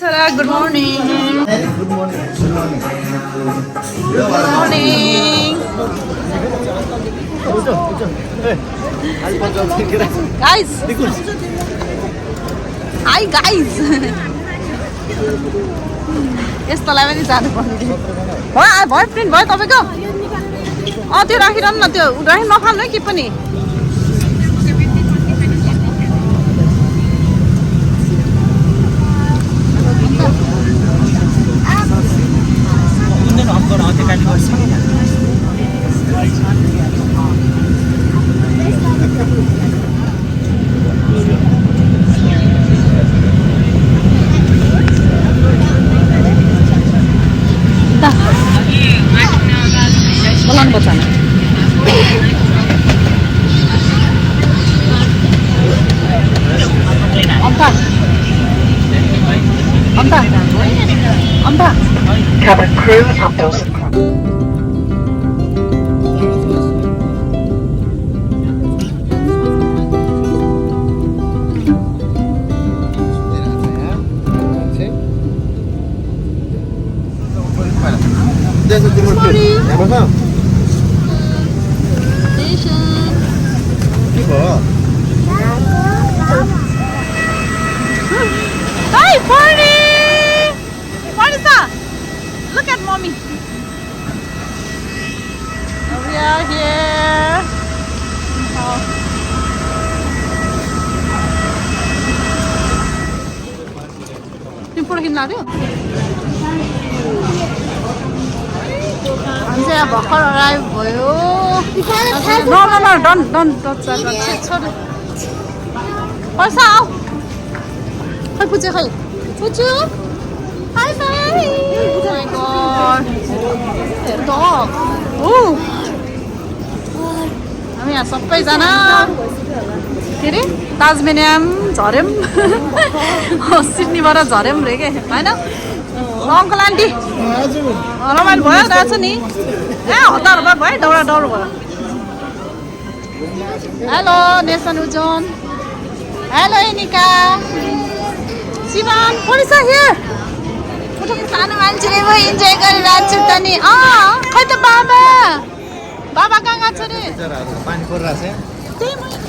Sarah, good morning. Good morning. Good morning. Good morning. Guys. Hi guys. यस्तोलाई पनि जानु पर्ने भयो प्रिन्ट भयो तपाईँको त्यो राखिरहनु न त्यो राखि नफाल्नु है के पनि बोलाउनु पर्छ Cabin crew up those. Hi, Barney! Barney-san! Look at mommy. We are here. तिमी फोटो खिच्न लाग्यो मान्छे भर्खर अराइभ भयो डन छोड्नु पैसा आऊ खै पुच्यो खै पुच्यो हाई बाई हामी यहाँ सबैजना के अरे ताजमेनियम झऱ्यौँ सिडनीबाट झऱ्यौँ रे के होइन अङ्कल आन्टी रमाइलो भयो रहेछ नि हतार हतार भयो दौडा दौड भयो हेलो नेसन उजोन hello Anika Shivan police here सानो मान्छेले म इन्जोय गरिरहेको छु त नि खै त बाबा बाबा कहाँ गएको छ रे पानी परिरहेछ त्यही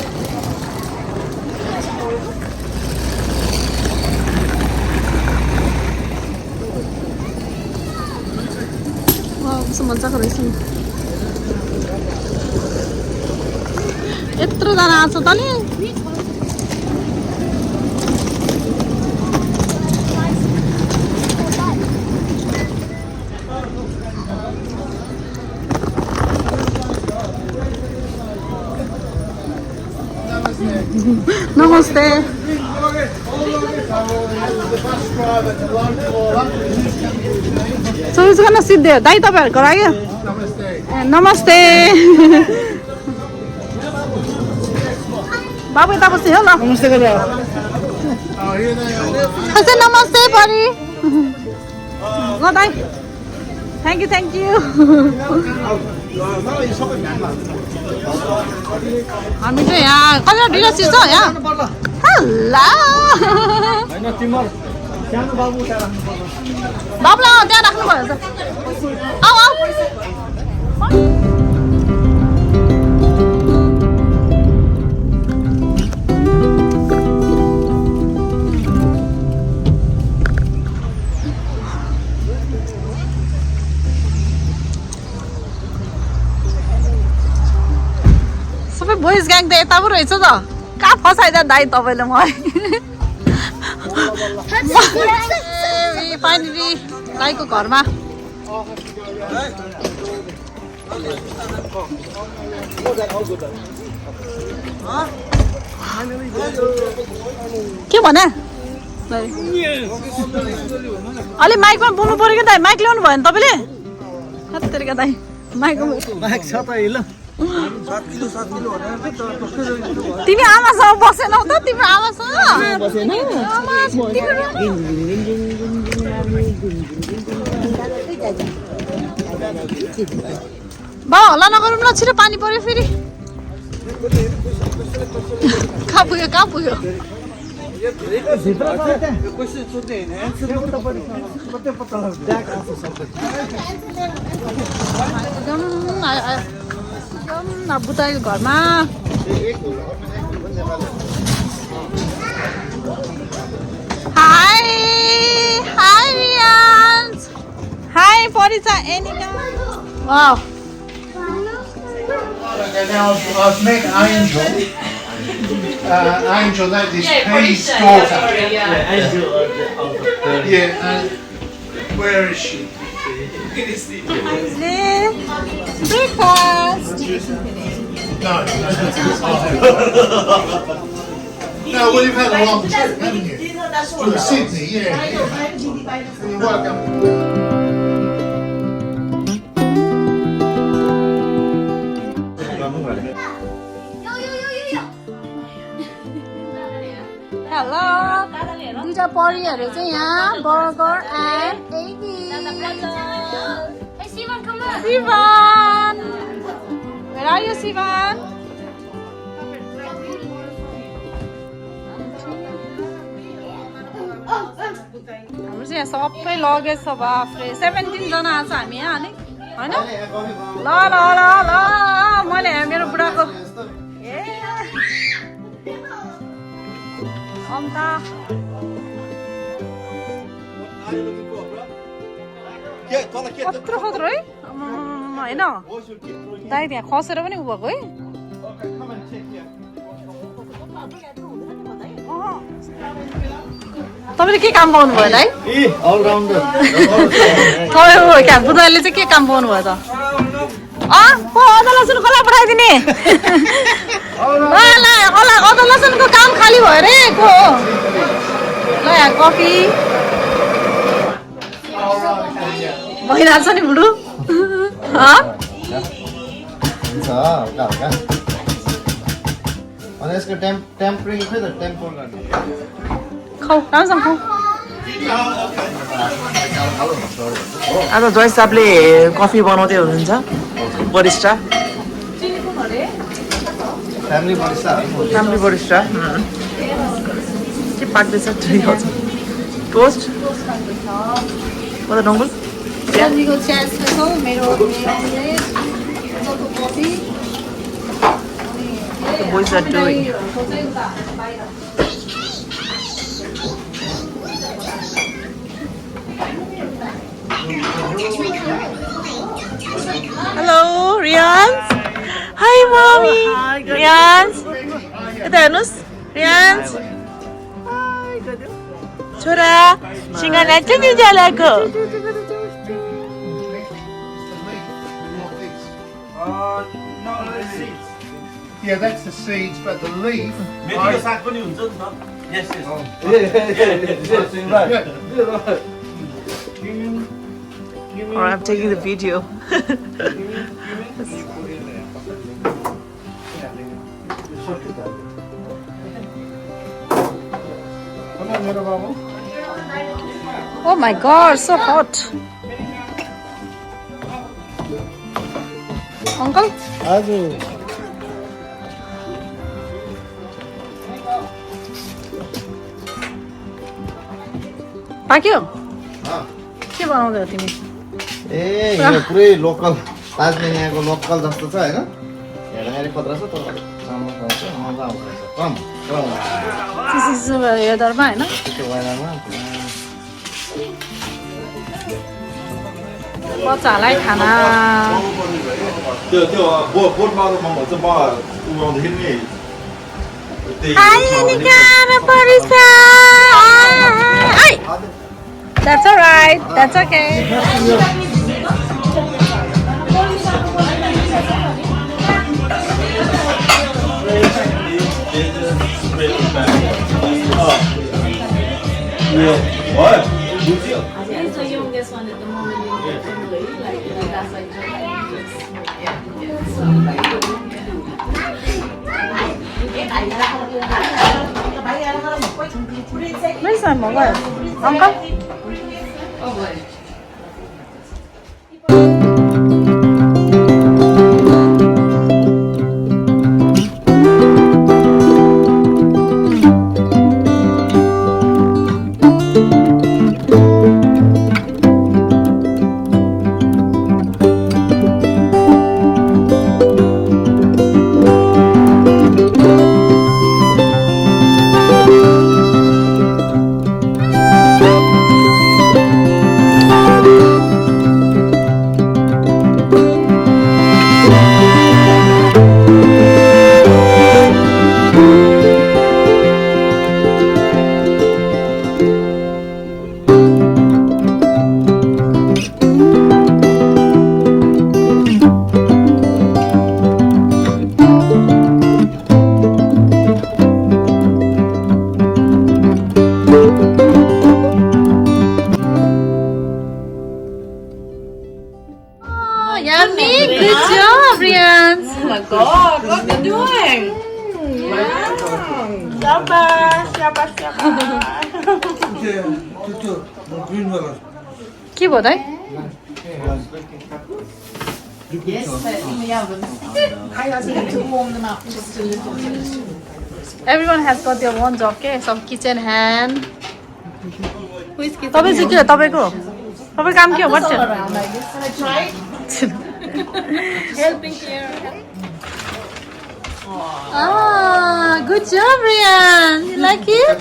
कस्तो मजाको रहेछ नि यत्रोजना आएको छ त नि नमस्ते सबैजना सिद्धे दाइ तपाईँहरूको लाग्यो नमस्ते बाबु यता बस्नु हो ल नमस्ते नमस्ते परी ल दाइ थ्याङ्क यू हामी चाहिँ यहाँ कतिवटा ढिलो चिज छ यहाँ बाबुलाई त्यहाँ राख्नु भयो आऊ आऊ सबै बोइज ग्याङ त यता पो रहेछ त कहाँ फसाइदियो दाइ तपाईँले मलाई फाइनली दाइको घरमा के भने अलि माइकमा बोल्नु पर्यो क्या दाइ माइक ल्याउनु भयो नि तपाईँले कतिका दाइ माइक छ त ल तिमी आमासँग बसेनौ त तिम्रो आमासँग बा हल्ला नगरौँ ल छिटो पानी पर्यो फेरि कहाँ पुग्यो बुताइको घरमा हाई हाई रियान्स हाई परिचा Anika wow Okay, now I've met Angel. Angel, that is Pete's daughter. Yeah, where is she? breakfast No. No, well, you've had a long trip, haven't you? From Sydney, yeah. You're welcome. Hello दुईटा परिहरू चाहिँ यहाँ burger and एगी Shivan Where are you, Sivan? हाम्रो चाहिँ यहाँ सबै luggage छ बाफ्रे 17 जना आएको छ हामी यहाँ अनि हैन ल ल ल ल मैले मेरो बुढाको ए अन्त कत्रो खत्रो है होइन दाइ त्यहाँ खसेर पनि उ भएको है तपाईँले के काम पाउनु भयो दाइ तपाईँ क्या बुढाले चाहिँ के काम पाउनु भयो त अदा लसुन कसलाई पठाइदिने ल अदा लसुनको काम खाली भयो रे को ल यहाँ कफी भइरहेको छ नि बुढु अनि यसको टेम्परिङ खै त टेम्पर गर्ने खाऊ राम्रोसँग खाऊ आज जोइस साहबले कफी बनाउँदै हुनुहुन्छ बरिस्टा फ्यामिली बरिस्टा के पाक्दैछ टोस्ट डङ्गुल सब्जीको चिया स्पेसल मेरो coffee boys are doing hello Rians hi mommy Rians यता हेर्नुस् Rians छोरा सिंगार लाग्छ नि जलाको Yeah, that's the seeds, but the leaf. Alright, I'm taking the video. Oh my god, so hot. Uncle? पाक्यो के बनाउँदै हो तिमी ए यो पुरै लोकल ताजमेन यहाँको लोकल जस्तो छ हैन हेर्दाखेरि खतरा छ तर राम्रो खान्छ मजा आउँछ कम चिसो वेदरमा हैन त्यो वेदरमा बच्चाहरूलाई खाना Hi, Anika, Parisa. Hi. That's all right. That's okay. What? He's the youngest one at the moment in the family. Like, that's like Where's my mobile? Uncle? Siapa? Siapa? के भयो दाइ Everyone has got their own job के some kitchen hand तपाईँ चाहिँ के हो तपाईँको काम के हो what's your Helping here. Ah, good job, Rian. You like it?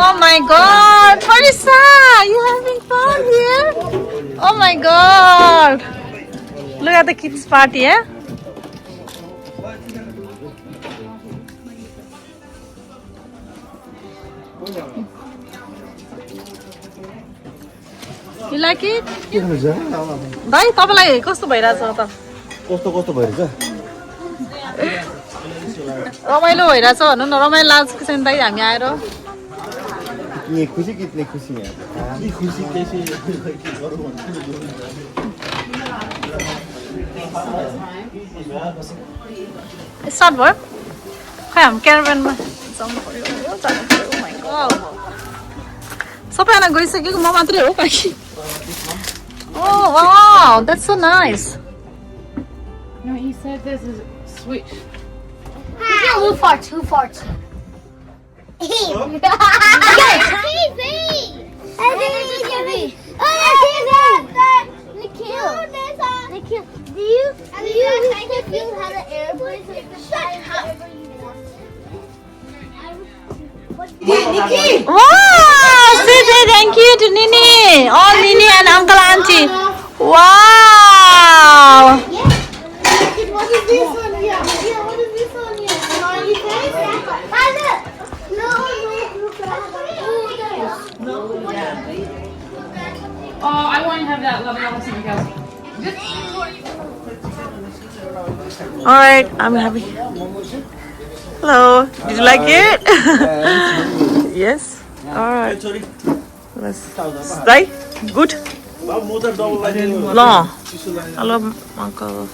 Oh my God, Marissa, you having fun here? Oh my God, look at the kids' party, eh? You like it? दाइ तपाईलाई कस्तो भइरहेछ त कस्तो भइरहेछ रमाइलो भइरहेछ भन्नु न रमाइलो लाग्छ छैन दाइ हामी आएर ये खुशी कितनी खुशी है ये खुशी कैसे स्टार्ट भयो खै हामी क्याराभ्यानमा जानु पर्यो जानु पर्यो माइ गॉड सबैजना गइसकेको म मात्रै हो बाँकी Oh wow, that's so nice. No, he said this is switch. Who farts? Who farts? Yes, TV. Oh, that's Nikhil. Nikhil, do you think if you had an airplane, you could fly wherever you want? Wow, say thank you to Nini. Oh, Nini and Uncle Auntie. Wow. What is this one here? Yeah, what is this one here? Smiley face? No. Oh, I want to have that lovely Allison because Alright, I'm happy. Hello. Did you like it? Yes. Alright. Let's try. Good. Long. Hello, Uncle.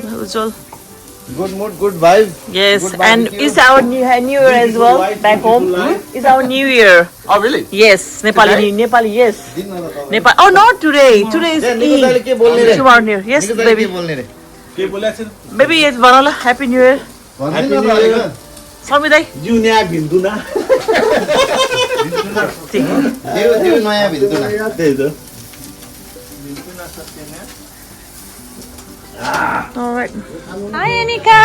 Ujjwal. Good mood, good vibe. Yes, Good and barbecue. it's our New Year as well back home. It's our New Year. Oh really? Yes, Nepali, yes. Nepal. Oh, not today. Today is निको के बोल्ने रे tomorrorow New Year. Yes, के baby. बोल्ने रे Baby, yes, Banala. Happy New Year. भन्दिन त अलिक Sami dai. जिउ नयाँ भिन्छु न त्यही त Alright. Hi Anika.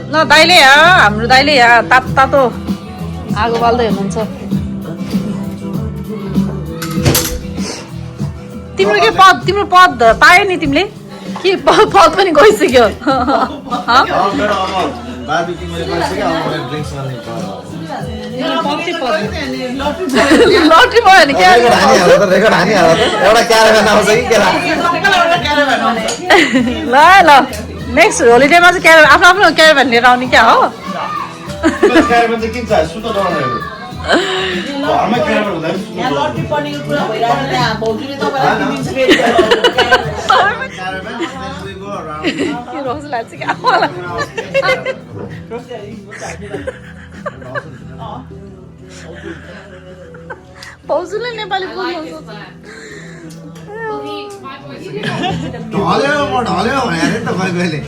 ल दाइले हाम्रो दाइले यहाँ तातो आगो बाल्दै हुनुहुन्छ तिम्रो पद पायो नि तिमीले के पद पनि गइसक्यो बार्बिक्यू मैले गरिसकेँ अब मलाई ड्रिङ्क्स गर्ने लट्री भयो नि क्या रेकर्ड हानिहाल्छ एउटा क्याराभ्यान आउँछ कि केरा ल नेक्स्ट होलिडेमा चाहिँ क्याराभ्यान आफ्नो क्याराभ्यान लिएर आउने क्या हो क्याराभ्यान चाहिँ किन चाहियो सुतो डराउनु घरमै क्याराभ्यान हुँदैन के रोज लाग्छ क्या मलाई भाउजूले नेपाली बोल्नुहुन्छ ढल्यो भने अरे त कहिले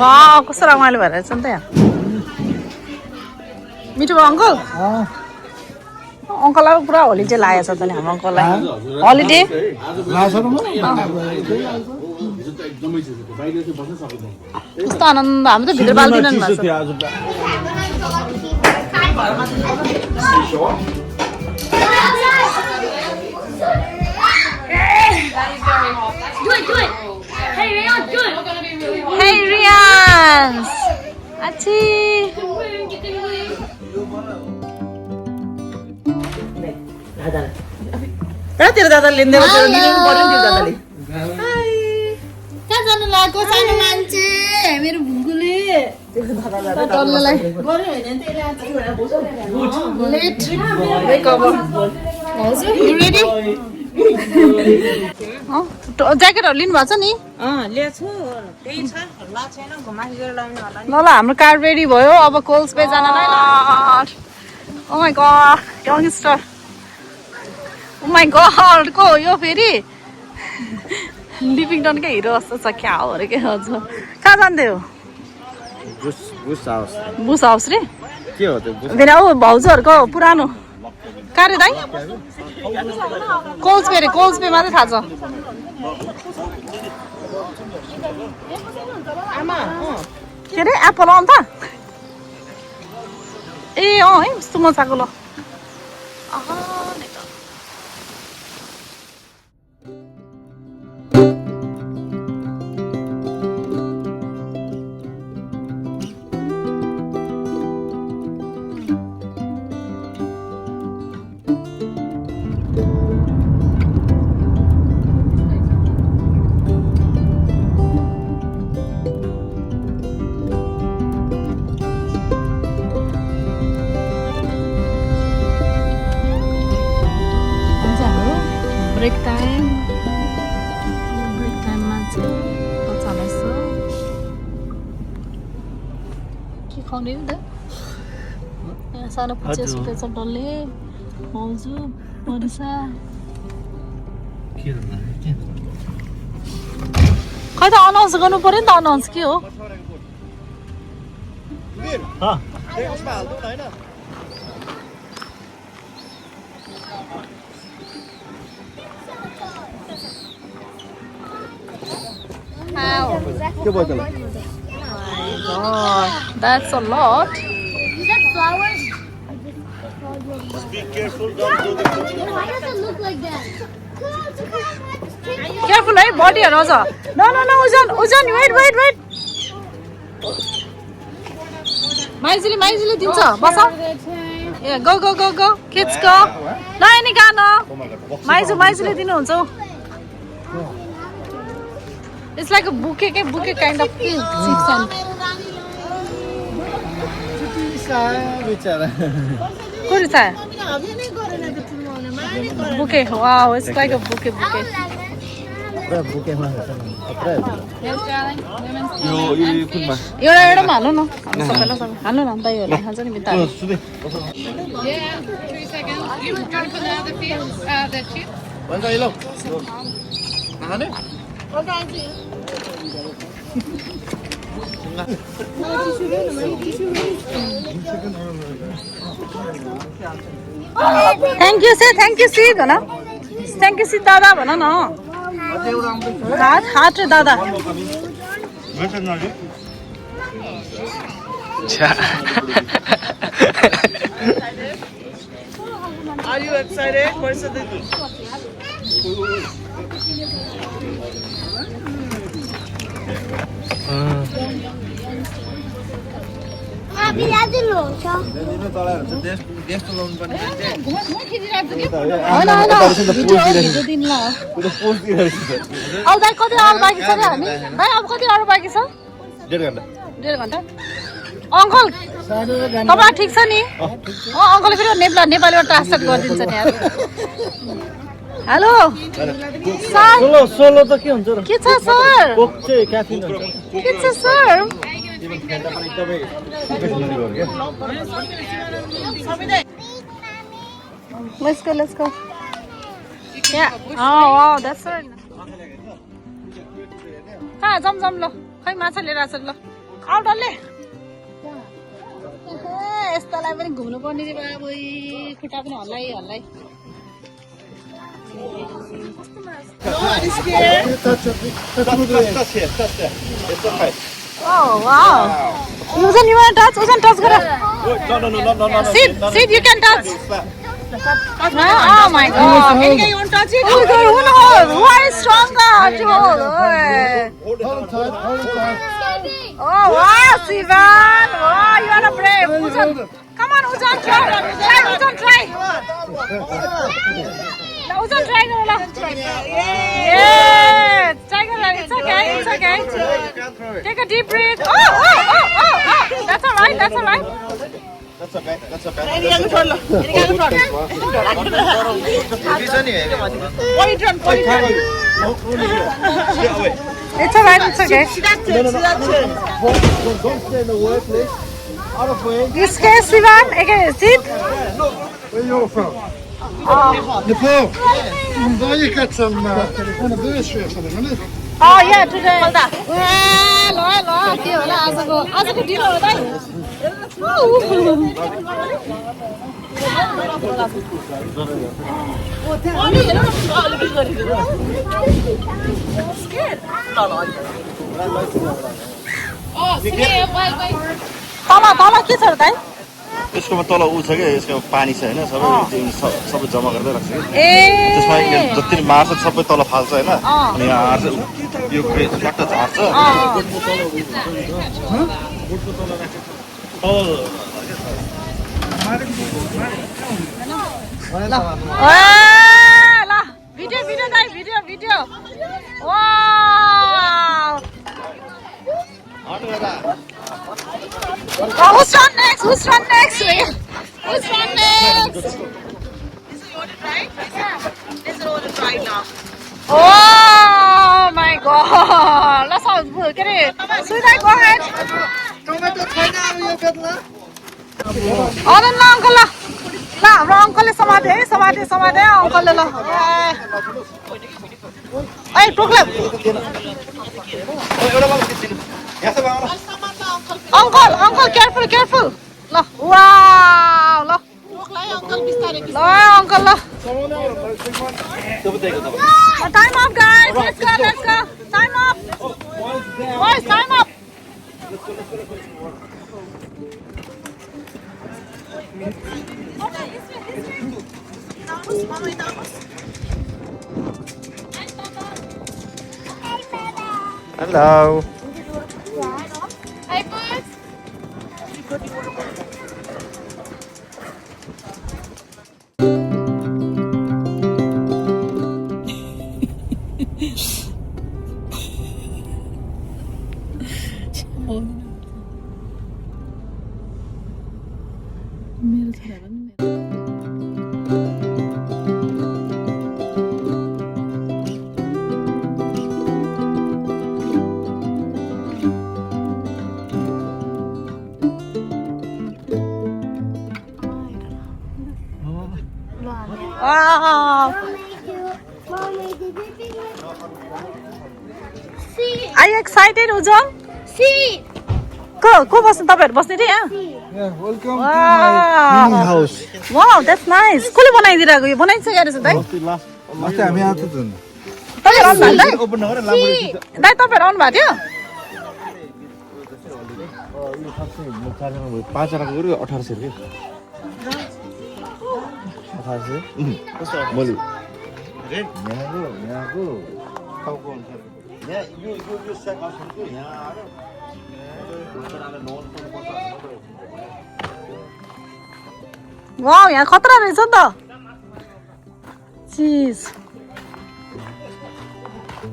वाह कस्तो रमाइलो भएर छ नि त यहाँ मिठो भयो अङ्कल अङ्कललाई पुरा होलिडे लागेको छ त नि हाम्रो अङ्कललाई होलिडे कस्तो आनन्द हामी त भित्र बाल्दिनँ नि भन्छ Do it. Hey, Rayon, do it. Hey Rian Achi Kaya तेरो दादाले लिँदै बसेर लिनु पर्यो नि त्यो दादाले कहाँ जानु लागेको सानो मान्छे मेरो भुङ्गुले डल्लैलाई लेट वेकओभर हजुर यु रेडी ज्याकेटहरू लिनु भएको छ नि ल हाम्रो कार रेडी भयो अब कोल्स बे जानलाई oh my God youngster oh my God को हो यो फेरि लिभिङटनकै हिरो जस्तो छ क्या हो रे के हजुर कहाँ जान्दै हो बुस हाउस बुस हाउस रे के हो त्यो बुस फेरि ऊ भाउजूहरूको पुरानो कहाँ रे दाइ कोल्स बे मात्रै थाहा छ के अरे एप्पल अन्त ए है यस्तो मजाको ल ब्रेक टाइममा चाहिँ चलाइछ के खुवाउने नि त यहाँ सानो पुच्चे सुतेछ डल्ले भाउजू मरिसा खै त अनाउन्स गर्नु पर्यो नि त अनाउन्स के हो That's a lot. Is that flowers? Be careful, don't do the Why does it look like that? Careful, hey, body or Rosa. No, Uzan, wait. Maizili, dinsa, basa. Yeah, go. Kids go. No, any gano. Maizili dinu huncha. It's like a bouquet kind of thing. Good is that? Bouquet. Wow, it's like a bouquet. एउटा हाल्नु न सबैलाई हाल्नु न दाइ होला हाल्छ नि बिता थ्याङ्क यू सी भन थ्याङ्क यू सी दादा भन न हात रे दादा Are you excited? Where's the uncle तपाईँ ठिक छ नि अङ्कलले फेरि नेपालीबाट ट्रान्सलेट गरिदिन्छ नि हेलो सोलो त के हुन्छ र के छ सर कोक चाहिँ क्याफिन हुन्छ के छ sir Let's go. Yeah. Oh, wow, that's right. Ha, jam ल. खै माछा लिएर आछ ल. आउ डल्ले. यस्तालाई पनि घुम्नु पर्ने रे बाबु खुट्टा पनि हल्लाइ. Oh, wow. Uzan, you want to touch? Uzan, touch gara. No. Sit, you can touch. Oh my God. Monica, you want to touch it? Oh God, who knows? Who is stronger to hold? Oh wow, Sivan. Wow, you are a brave. Uzan. Come on, Uzan, try. Try. Uzan, try. Yeah. Try. It's okay. Take a deep breath. Oh. alright. That's alright. That's okay. That's okay. एरियाको छोड ल एरियाको छोड It's alright. It's okay. Don't stay in the way, please. Out of way. You scared, Sivan? Okay, sit. Where you from? Nepal. Now you got some anniversary or something, isn't it? Oh yeah, today. ल के होला आजको ढिलो हो दाइ तल के छ र दाइ यसकोमा तल ऊ छ क्या यसकोमा पानी छ होइन सबै जम्मा गर्दै राख्छ कि ए त्यसमा जति मार्छ सबै तल फाल्छ होइन अनि यहाँ आएर यो झट्ट झार्छ ल भिडियो दाइ video wow Oh, who's run next? Who's run next? Who's run next? Oh my god! Let's all get it. Sweetie, go ahead. Oh, no, uncle. La, uncle is somebody, uncle. Hey, proclaim. Uncle, careful. Lo, wow, lo. Uncle, lo. Time up, guys. Let's go. Time up. Boys, time up. Hello. Hi, boys. Wow. Mommy, did you think See. Are you excited, Ujjwal? See. को बस्नु तपाईहरु बस्ने रे यहाँ Yeah, welcome Wow. house. Wow, that's nice. कसले बनाइदिरहेको यो बनाइसकेको रहेछ दाइ Last हामी आएको थियो नि तपाईहरु आउनु भएको दाइ Open नगर लामो दाइ तपाईहरु आउनु भएको थियो यो खासै म चारजना भयो 5 जनाको गरे 1800 के 1800 कस्तो मैले रेड यहाँको टाउको अनुसार यहाँ यो सेट असनको यहाँ आयो वाउ यहाँ खतरा रहेछ नि त चिज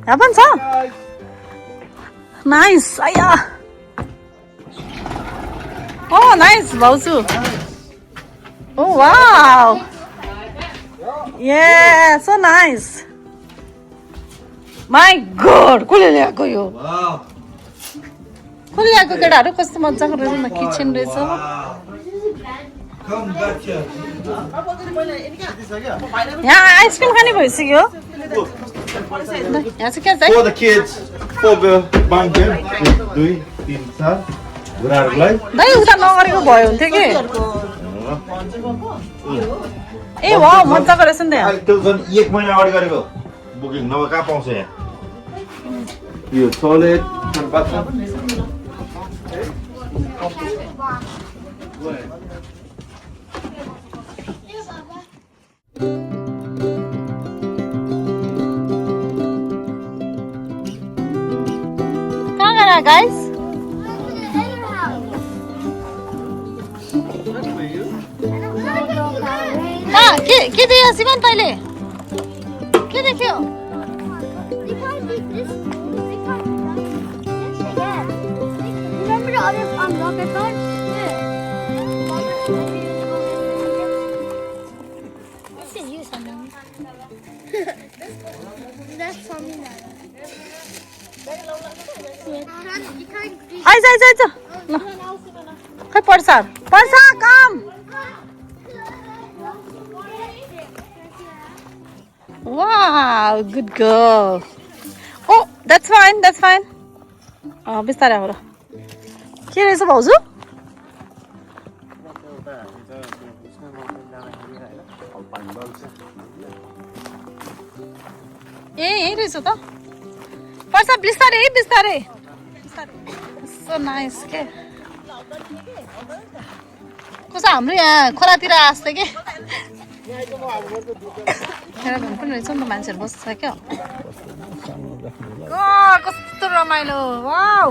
यहाँ पनि छ नाइस आया ओ नाइस भाउजू ओ wow Yeah, so nice. My God, कसले ल्याएको यो कसले ल्याएको केटाहरू कस्तो मजाको रहेछ न किचन रहेछ यहाँ आइसक्रिम खाने भइसक्यो यहाँ चाहिँ के For the kids, for the bunk bed, 2, 3, 4 बुढाहरूलाई दाइ उता नगरेको भयो हुन्थ्यो कि ए वाउ मजाको रहेछ नि त्यहाँ त्यो झन् 1 महिना अगाडि गरेको बुकिङ नभए कहाँ पाउँछ यहाँ यो टोयलेट बाथरुम कहाँ गएर गाइस के देख्यो सिमन तैँले के देख्यो Remember the other rocket bus? That's something that. आइज आइज आइज ल खै पर्छ काम Wow, good girl. Oh, that's fine. बिस्तारै हो र के रहेछ भाउजू यही रहेछ त पर्छ बिस्तारै so nice के कस्तो हाम्रो यहाँ खोलातिर आस्थे के खेलाइदिनु पनि रहेछ नि त मान्छेहरू बस्छ क्या कस्तो रमाइलो wow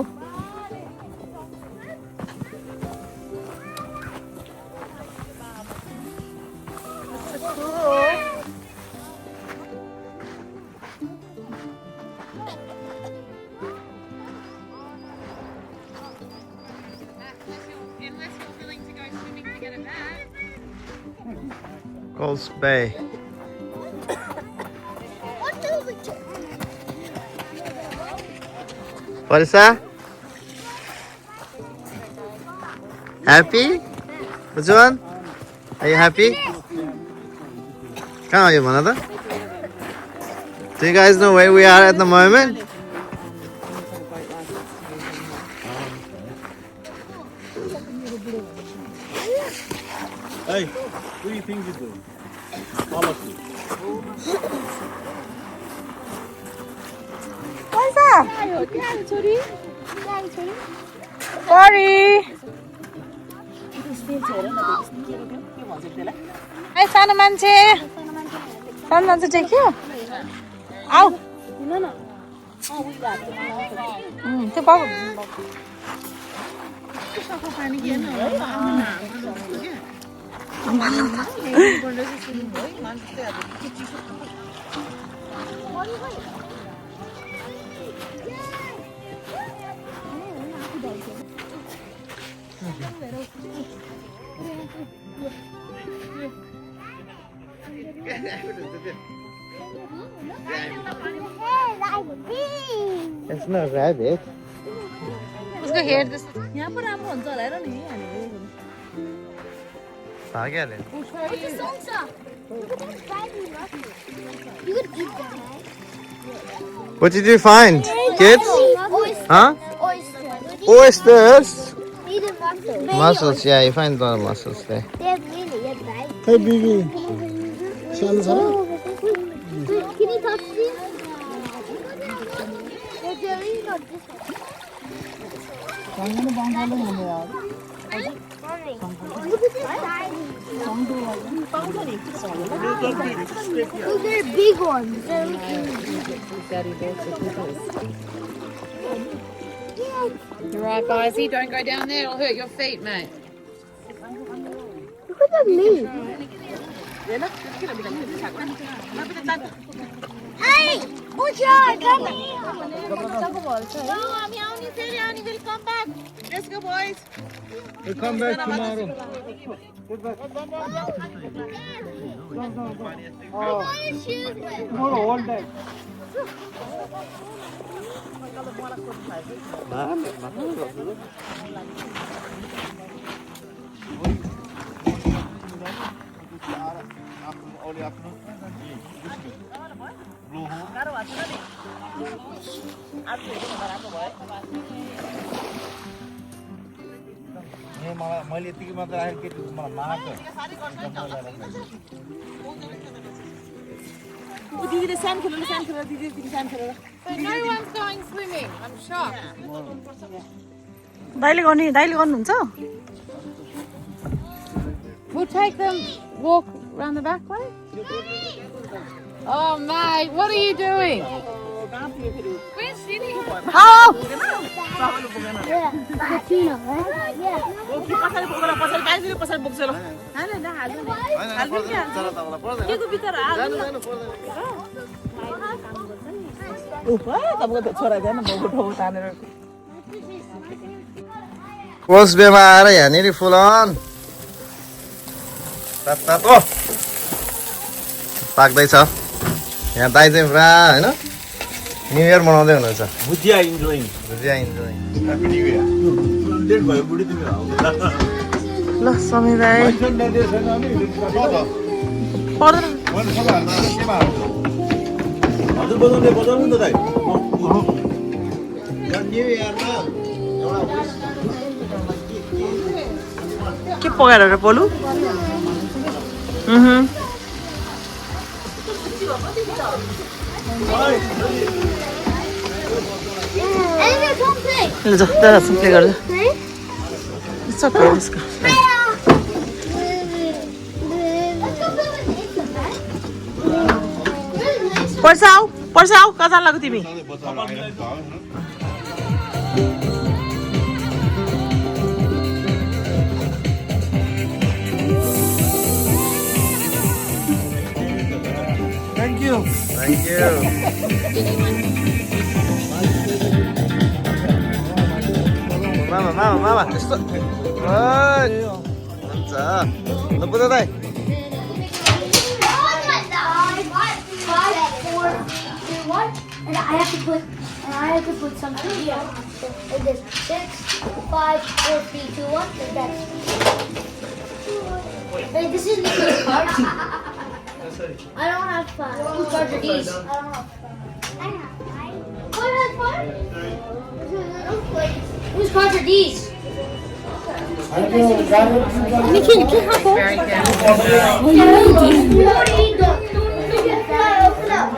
Coles Bay. Parisa? Happy? Which one? Are you happy? Come on, you mother. Do you guys know where we are at the moment? Hey, what do you think you're doing? All of you. What's up? Sorry. Hey, सानो मान्छे देख्यो आऊ त्यो बाबु It's not a rabbit. उसको head त्यस्तो यहाँ पो राम्रो हुन्छ होला हेर नि भाग्यले You could eat that. What did you find, kids? Oyster. Huh? Oyster. Oysters. Eat the mussels. Mussels, yeah, you find a lot of mussels there. They're really good, right? Hey, Biggie. Can Can you touch these? They're really not this one. Look at this size. Look, they're big ones. You're right, Bizey. Don't go down there. It'll hurt your feet, mate. Look at the meat. Hey! Ucha, come here. We'll come back. Let's go, boys. We'll come back tomorrow. All your shoes wet. Tomorrow, all day. मैले यतिकै मात्र राखेको केटी मलाई मार्छ दिदीले सानो खेलेर दिदी सानो खेलेर So no one's going swimming. I'm shocked. दाइले गर्नुहुन्छ We'll take them walk around the back way. Oh, mate, what are you doing? Where's Shinny? आऊ Yeah, Katina, right? Yeah. पछाडि बोकेर पछाडि बाइजले पछाडि बोक्छ ल तपाईँको छोरा जान बाउको ठाउँ तानेर कोल्स बेमा आएर यहाँनिर फुल अन पाक्दैछ यहाँ दाइ चाहिँ पुरा होइन न्यु इयर मनाउँदै हुनुहुन्छ bhujia enjoying bhujia enjoy happy new year late भयो बुढी तिमी ल समीर दाइ पर्दैन हजुर बजाउनु नि त दाइ न्यु इयरमा के पकाएर र पोलु ल जा दादा प्ले गर्दा It's okay, let's go. पर्साउ कहाँ जान लाग्यो तिमी Thank you. Mama. त्यस्तो हुन्छ ल बुझ दाइ And I have to put something here. So like this. 6, 5, 4, 3, 2, 1. Like that. Wait, this is Nikki's card. I don't have 5. Whose cards are these? I don't have 5. I have 5. What has 5? Whose cards are these? Nikki, you can't have both. Very careful. Open up.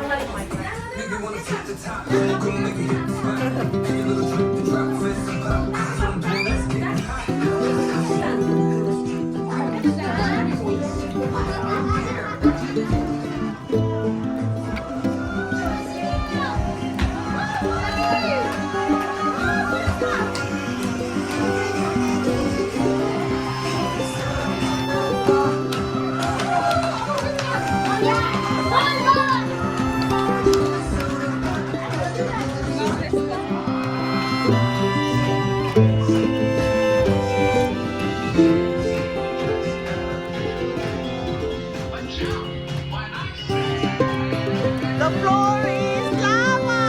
The floor is lava.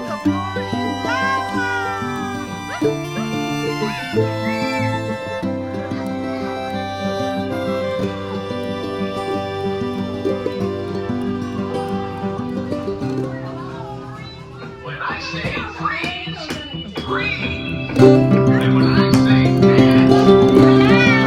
The floor is lava. When I say freeze, freeze. And when I say dance, dance.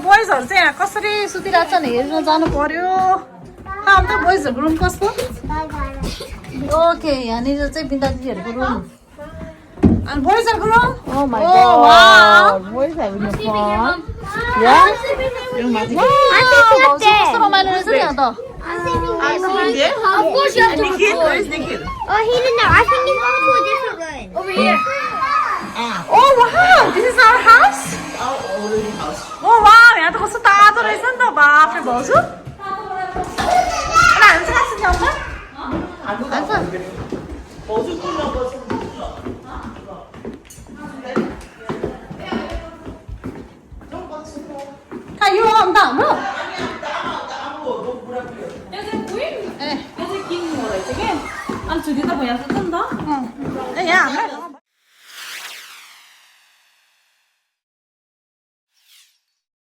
बोइजहरू चाहिँ यहाँ कसरी सुतिरहेको छ नि हेर्न जानु पर्यो अन्त बोइजहरूको रुम कस्तो ओके यहाँनिर चाहिँ बिन्दा दिदीहरूको रुम अनि बोइजहरूको room Oh my god. Boys having a fun. Yeah? कस्तो रमाइलो रहेछ नि यहाँ त Of course you have to record. Where's Nikhil? Oh, he didn't know. I think he's going to a different room. Over here. Oh wow, this is our house? Oh wow, यहाँ त कस्तो तातो रहेछ नि त बाफ्रे भाउजू अनि हामी चाहिँ कहाँ सुत्ने कहाँ यो अन्त हाम्रो त्यो चाहिँ किङ हो रहेछ के अनि छुट्टी त भइहाल्छ नि त ए यहाँ हाम्रो